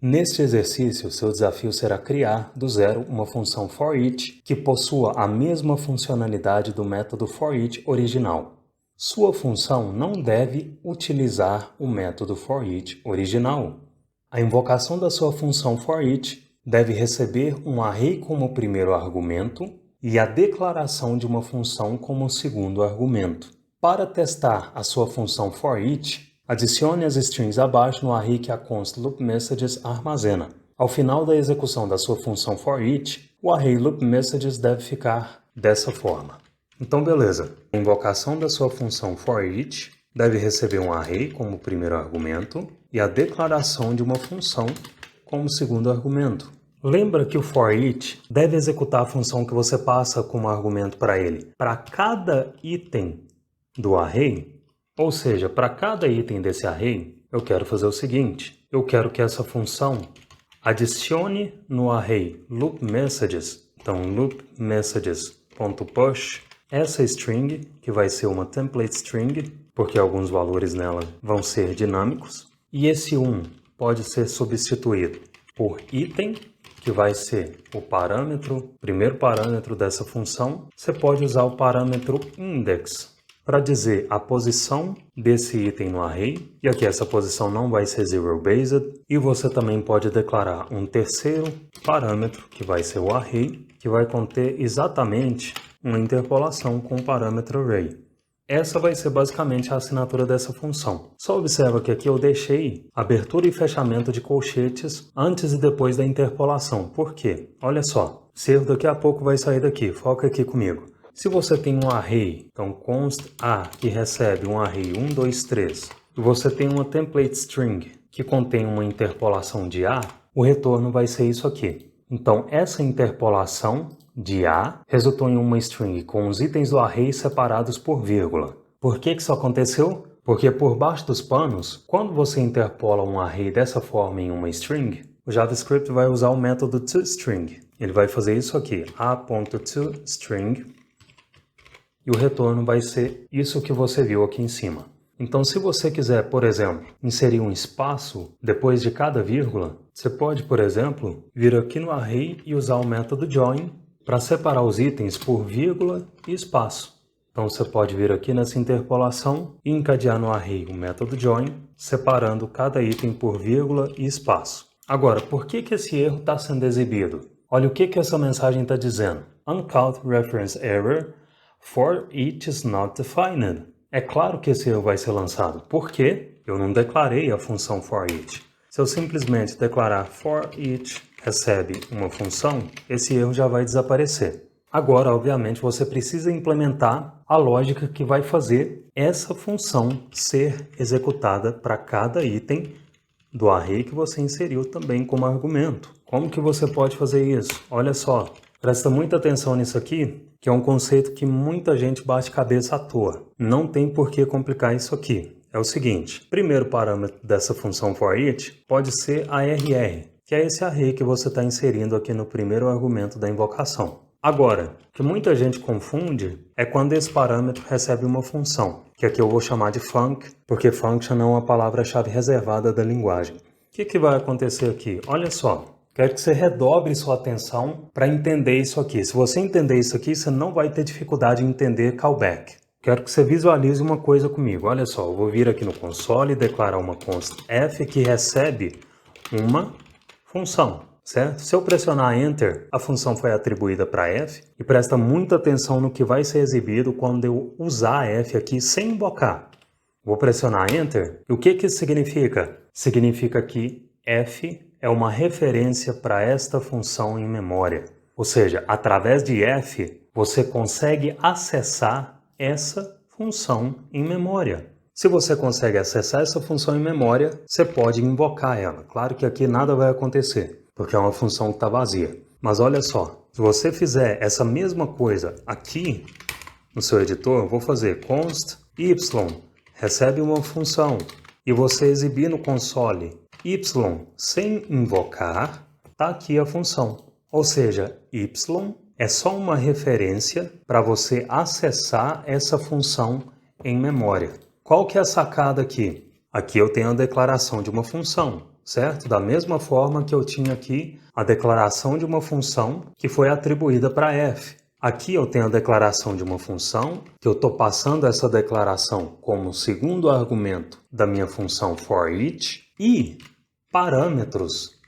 Neste exercício, seu desafio será criar do zero uma função for-each que possua a mesma funcionalidade do método for-each original. Sua função não deve utilizar o método for-each original. A invocação da sua função for-each deve receber um array como primeiro argumento e a declaração de uma função como segundo argumento. Para testar a sua função for-each, adicione as strings abaixo no array que a const loopMessages armazena. Ao final da execução da sua função for-each, o array loopMessages deve ficar dessa forma. Então, beleza. A invocação da sua função for-each deve receber um array como primeiro argumento e a declaração de uma função como segundo argumento. Lembra que o for-each deve executar a função que você passa como argumento para ele. Para cada item do array, ou seja, para cada item desse array, eu quero fazer o seguinte. Eu quero que essa função adicione no array loopMessages, então loopMessages.push, essa string, que vai ser uma template string, porque alguns valores nela vão ser dinâmicos, e esse 1 pode ser substituído por item, que vai ser o primeiro parâmetro dessa função. Você pode usar o parâmetro index para dizer a posição desse item no array, e aqui essa posição não vai ser zero-based, e você também pode declarar um terceiro parâmetro, que vai ser o array, que vai conter exatamente uma interpolação com o parâmetro array. Essa vai ser basicamente a assinatura dessa função. Só observa que aqui eu deixei abertura e fechamento de colchetes antes e depois da interpolação. Por quê? Olha só, esse erro daqui a pouco vai sair daqui, foca aqui comigo. Se você tem um array, então const A, que recebe um array 1, 2, 3, e você tem uma template string que contém uma interpolação de A, o retorno vai ser isso aqui. Então, essa interpolação de A resultou em uma string com os itens do array separados por vírgula. Por que isso aconteceu? Porque por baixo dos panos, quando você interpola um array dessa forma em uma string, o JavaScript vai usar o método toString. Ele vai fazer isso aqui, a.toString, e o retorno vai ser isso que você viu aqui em cima. Então, se você quiser, por exemplo, inserir um espaço depois de cada vírgula, você pode, por exemplo, vir aqui no array e usar o método join para separar os itens por vírgula e espaço. Então, você pode vir aqui nessa interpolação e encadear no array o método join, separando cada item por vírgula e espaço. Agora, por que esse erro está sendo exibido? Olha o que essa mensagem está dizendo. Uncaught reference error. For each is not defined. É claro que esse erro vai ser lançado, porque eu não declarei a função for each. Se eu simplesmente declarar for each recebe uma função, esse erro já vai desaparecer. Agora, obviamente, você precisa implementar a lógica que vai fazer essa função ser executada para cada item do array que você inseriu também como argumento. Como que você pode fazer isso? Olha só, presta muita atenção nisso aqui, que é um conceito que muita gente bate cabeça à toa. Não tem por que complicar isso aqui. É o seguinte, o primeiro parâmetro dessa função for-each pode ser a arr, que é esse array que você está inserindo aqui no primeiro argumento da invocação. Agora, o que muita gente confunde é quando esse parâmetro recebe uma função, que aqui eu vou chamar de func, porque function é uma palavra-chave reservada da linguagem. O que vai acontecer aqui? Olha só. Quero que você redobre sua atenção para entender isso aqui. Se você entender isso aqui, você não vai ter dificuldade em entender callback. Quero que você visualize uma coisa comigo. Olha só, eu vou vir aqui no console e declarar uma const f que recebe uma função, certo? Se eu pressionar Enter, a função foi atribuída para f, e presta muita atenção no que vai ser exibido quando eu usar f aqui sem invocar. Vou pressionar Enter, e o que isso significa? Significa que f é uma referência para esta função em memória. Ou seja, através de f, você consegue acessar essa função em memória. Se você consegue acessar essa função em memória, você pode invocar ela. Claro que aqui nada vai acontecer, porque é uma função que está vazia. Mas olha só, se você fizer essa mesma coisa aqui no seu editor, eu vou fazer const y recebe uma função e você exibir no console y sem invocar, está aqui a função. Ou seja, y é só uma referência para você acessar essa função em memória. Qual que é a sacada aqui? Aqui eu tenho a declaração de uma função, certo? Da mesma forma que eu tinha aqui a declaração de uma função que foi atribuída para f. Aqui eu tenho a declaração de uma função, que eu estou passando essa declaração como segundo argumento da minha função for_each, e parâmetros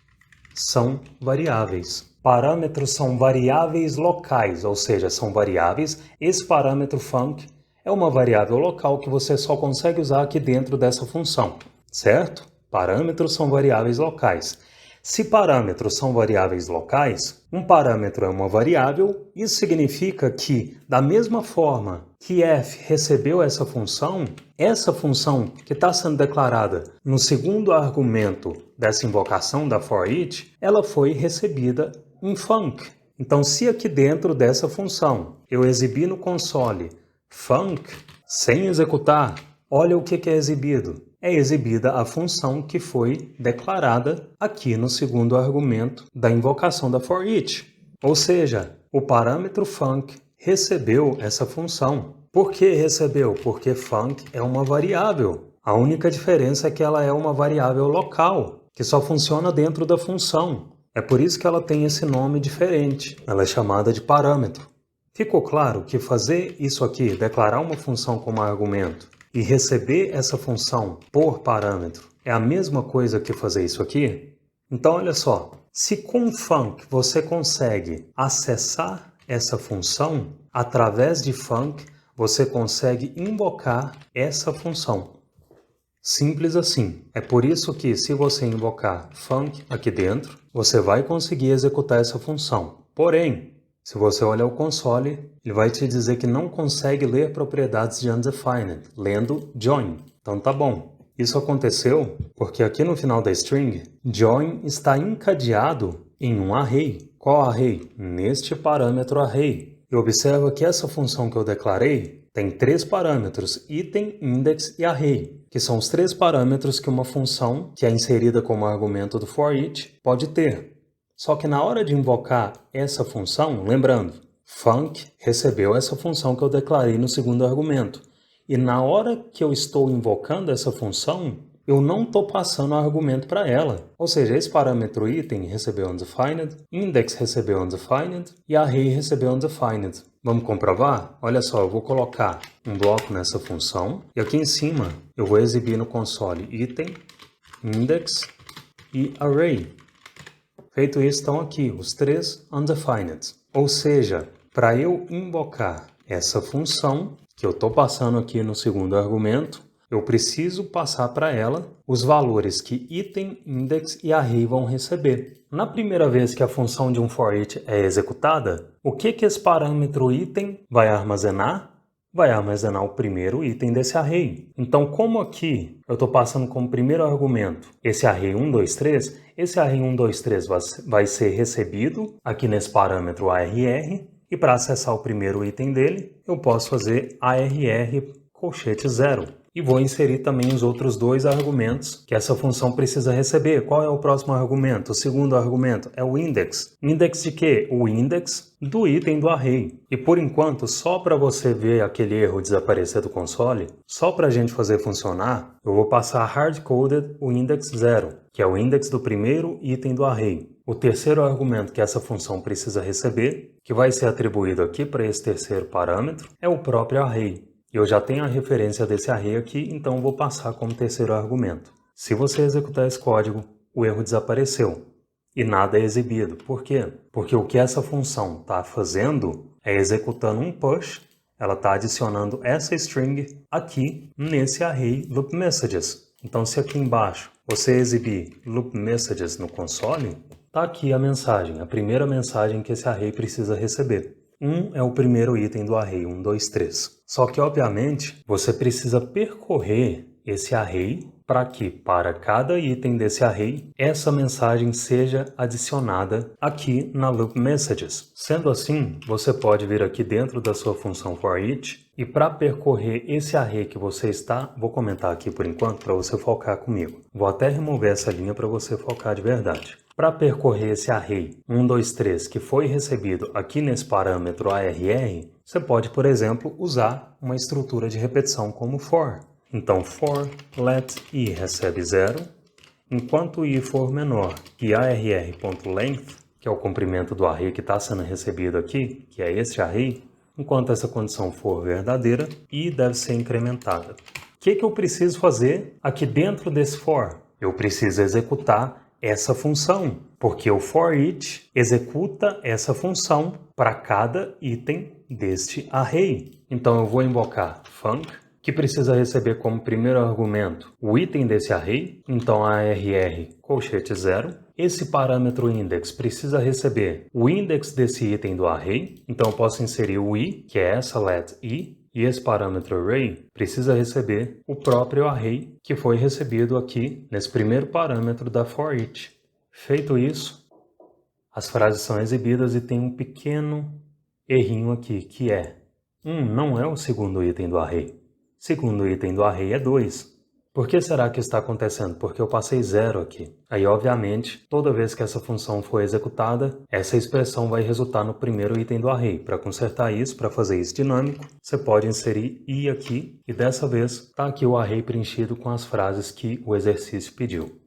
são variáveis. Parâmetros são variáveis locais, ou seja, são variáveis. Esse parâmetro func é uma variável local que você só consegue usar aqui dentro dessa função, certo? Parâmetros são variáveis locais. Se parâmetros são variáveis locais, um parâmetro é uma variável, isso significa que, da mesma forma que f recebeu essa função que está sendo declarada no segundo argumento dessa invocação da for_each, ela foi recebida em func. Então, se aqui dentro dessa função eu exibir no console func sem executar, olha o que é exibido. É exibida a função que foi declarada aqui no segundo argumento da invocação da for_each. Ou seja, o parâmetro func recebeu essa função. Por que recebeu? Porque func é uma variável. A única diferença é que ela é uma variável local, que só funciona dentro da função. É por isso que ela tem esse nome diferente. Ela é chamada de parâmetro. Ficou claro que fazer isso aqui, declarar uma função como argumento, e receber essa função por parâmetro é a mesma coisa que fazer isso aqui? Então, olha só, se com func você consegue acessar essa função, através de func você consegue invocar essa função. Simples assim. É por isso que, se você invocar func aqui dentro, você vai conseguir executar essa função. Porém, se você olhar o console, ele vai te dizer que não consegue ler propriedades de undefined, lendo join. Então tá bom. Isso aconteceu porque aqui no final da string, join está encadeado em um array. Qual array? Neste parâmetro array. E observa que essa função que eu declarei tem 3 parâmetros, item, index e array, que são os 3 parâmetros que uma função que é inserida como argumento do for_each pode ter. Só que na hora de invocar essa função, lembrando, func recebeu essa função que eu declarei no segundo argumento. E na hora que eu estou invocando essa função, eu não estou passando argumento para ela. Ou seja, esse parâmetro item recebeu undefined, index recebeu undefined e array recebeu undefined. Vamos comprovar? Olha só, eu vou colocar um bloco nessa função e aqui em cima eu vou exibir no console item, index e array. Feito isso, estão aqui os 3 undefined. Ou seja, para eu invocar essa função que eu estou passando aqui no segundo argumento, eu preciso passar para ela os valores que item, index e array vão receber. Na primeira vez que a função de um for_each é executada, o que esse parâmetro item vai armazenar? Vai armazenar o primeiro item desse array. Então, como aqui eu estou passando como primeiro argumento esse array 1, 2, 3, esse array 1, 2, 3 vai ser recebido aqui nesse parâmetro arr, e para acessar o primeiro item dele, eu posso fazer arr colchete 0. E vou inserir também os outros 2 argumentos que essa função precisa receber. Qual é o próximo argumento? O segundo argumento é o index. Index de quê? O index do item do array. E por enquanto, só para você ver aquele erro desaparecer do console, só para a gente fazer funcionar, eu vou passar hard-coded o index 0, que é o index do primeiro item do array. O terceiro argumento que essa função precisa receber, que vai ser atribuído aqui para esse terceiro parâmetro, é o próprio array. Eu já tenho a referência desse array aqui, então vou passar como terceiro argumento. Se você executar esse código, o erro desapareceu e nada é exibido. Por quê? Porque o que essa função está fazendo é executando um push, ela está adicionando essa string aqui nesse array loop messages. Então, se aqui embaixo você exibir loop messages no console, está aqui a mensagem, a primeira mensagem que esse array precisa receber. 1 é o primeiro item do array, 1, 2, 3. Só que, obviamente, você precisa percorrer esse array para que, para cada item desse array, essa mensagem seja adicionada aqui na Loop Messages. Sendo assim, você pode vir aqui dentro da sua função for_each e para percorrer esse array que você está, vou comentar aqui por enquanto para você focar comigo. Vou até remover essa linha para você focar de verdade. Para percorrer esse array 1, 2, 3 que foi recebido aqui nesse parâmetro arr, você pode, por exemplo, usar uma estrutura de repetição como for. Então, for let i recebe 0 enquanto i for menor que arr.length, que é o comprimento do array que está sendo recebido aqui, que é este array, enquanto essa condição for verdadeira, i deve ser incrementada. O que eu preciso fazer aqui dentro desse for? Eu preciso executar essa função, porque o for each executa essa função para cada item deste array. Então eu vou invocar func, que precisa receber como primeiro argumento o item desse array, então arr colchete 0. Esse parâmetro index precisa receber o index desse item do array, então eu posso inserir o i, que é essa let i, e esse parâmetro array precisa receber o próprio array que foi recebido aqui nesse primeiro parâmetro da for each. Feito isso, as frases são exibidas e tem um pequeno errinho aqui, que é não é o segundo item do array. Segundo item do array é 2. Por que será que está acontecendo? Porque eu passei 0 aqui. Aí, obviamente, toda vez que essa função for executada, essa expressão vai resultar no primeiro item do array. Para consertar isso, para fazer isso dinâmico, você pode inserir i aqui e dessa vez está aqui o array preenchido com as frases que o exercício pediu.